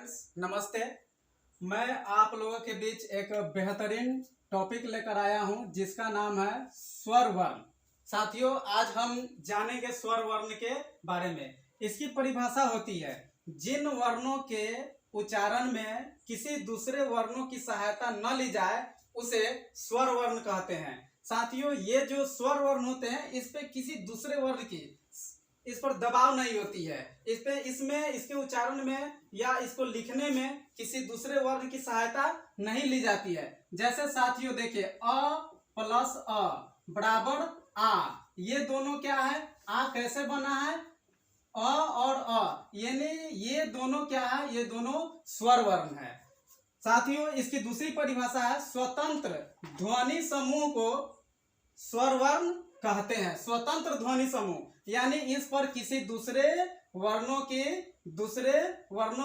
Friends नमस्ते। मैं आप लोगों के बीच एक बेहतरीन टॉपिक लेकर आया हूं जिसका नाम है स्वर वर्ण। साथियों, आज हम जानेंगे स्वर वर्ण के बारे में। इसकी परिभाषा होती है जिन वर्णों के उच्चारण में किसी दूसरे वर्णों की सहायता न ली जाए उसे स्वर वर्ण कहते हैं। साथियों, ये जो स्वर वर्ण होते हैं इस पे किसी दूसरे वर्ण की इस पर दबाव नहीं होती है। इसमें इसके उच्चारण में या इसको लिखने में किसी दूसरे वर्ण की सहायता नहीं ली जाती है। जैसे साथियों देखिए, अ प्लस अ बराबर आ, ये दोनों क्या है, आ कैसे बना है, अ और अ, यानी ये दोनों क्या है, ये दोनों स्वर वर्ण है। साथियों, इसकी दूसरी परिभाषा है स्वतंत्र ध्वनि समूह को स्वर वर्ण कहते हैं। स्वतंत्र ध्वनि समूह यानी इस पर किसी दूसरे वर्णों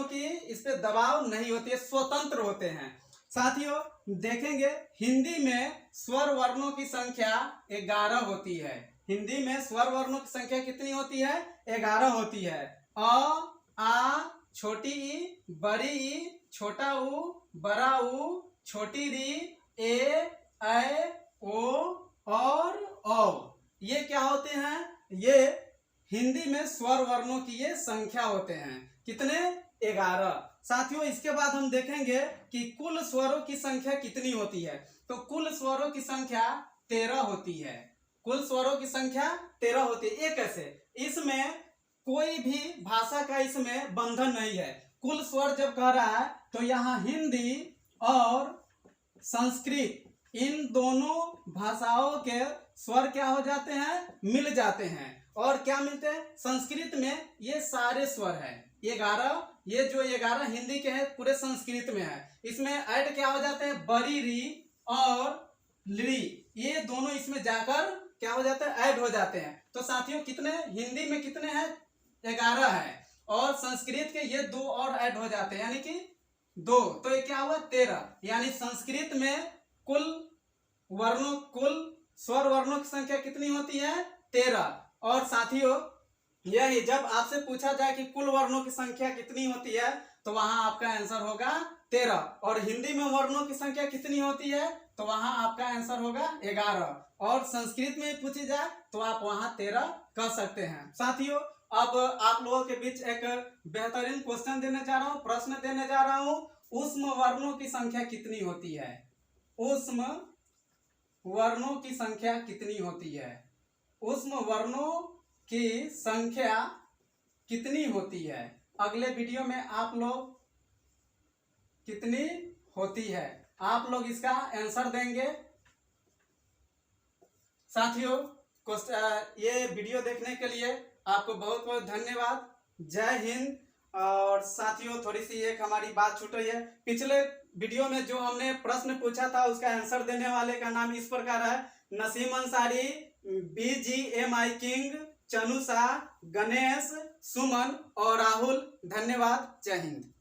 की इस पे दबाव नहीं होती है, स्वतंत्र होते हैं। साथियों देखेंगे, हिंदी में स्वर वर्णों की संख्या 11 होती है। हिंदी में स्वर वर्णों की संख्या कितनी होती है? 11 होती है। अ, आ, छोटी ई, बड़ी ई, छोटा ऊ, बड़ा ऊ, छोटी री, ए, ऐ, ओ और औ। ये क्या होते हैं? ये हिंदी में स्वर वर्णों की ये संख्या होते हैं। कितने? 11। साथियों, इसके बाद हम देखेंगे कि कुल स्वरों की संख्या कितनी होती है। तो कुल स्वरों की संख्या 13 होती है। कुल स्वरों की संख्या 13 होती है। ये कैसे? इसमें कोई भी भाषा का इसमें बंधन नहीं है। कुल स्वर जब कह रहा है तो यहाँ हिंदी और संस्कृत इन दोनों भाषाओं के स्वर क्या हो जाते हैं? मिल जाते हैं। और क्या मिलते हैं? संस्कृत में ये सारे स्वर है 11। ये जो 11 हिंदी के हैं पूरे संस्कृत में है। इसमें ऐड क्या हो जाते हैं? बड़ी री और ली, ये दोनों इसमें जाकर क्या हो जाता है? ऐड हो जाते हैं। तो साथियों कितने हिंदी में कितने हैं? 11 है। और संस्कृत के ये 2 और ऐड हो जाते हैं यानी कि 2, तो ये क्या हुआ? 13। यानी संस्कृत में कुल स्वर वर्णों की संख्या कितनी होती है? 13। और साथियों यही जब आपसे पूछा जाए कि कुल वर्णों की संख्या कितनी होती है तो वहां आपका आंसर होगा 13। और हिंदी में वर्णों की संख्या कितनी होती है तो वहां आपका आंसर होगा 11। और संस्कृत में पूछी जाए तो आप वहां 13 कह सकते हैं। साथियों, अब आप लोगों के बीच एक बेहतरीन क्वेश्चन देने जा रहा हूं, प्रश्न देने जा रहा हूं। ऊष्म वर्णों की संख्या कितनी होती है? ऊष्म वर्णों की संख्या कितनी होती है? ऊष्म वर्णों की संख्या कितनी होती है? अगले वीडियो में आप लोग कितनी होती है आप लोग इसका आंसर देंगे। साथियों, ये वीडियो देखने के लिए आपको बहुत बहुत धन्यवाद। जय हिंद। और साथियों, थोड़ी सी एक हमारी बात छूट रही है। पिछले वीडियो में जो हमने प्रश्न पूछा था उसका आंसर देने वाले का नाम इस प्रकार है: नसीम अंसारी, BGMI किंग, चनु शाह, गणेश, सुमन और राहुल। धन्यवाद। जय हिंद।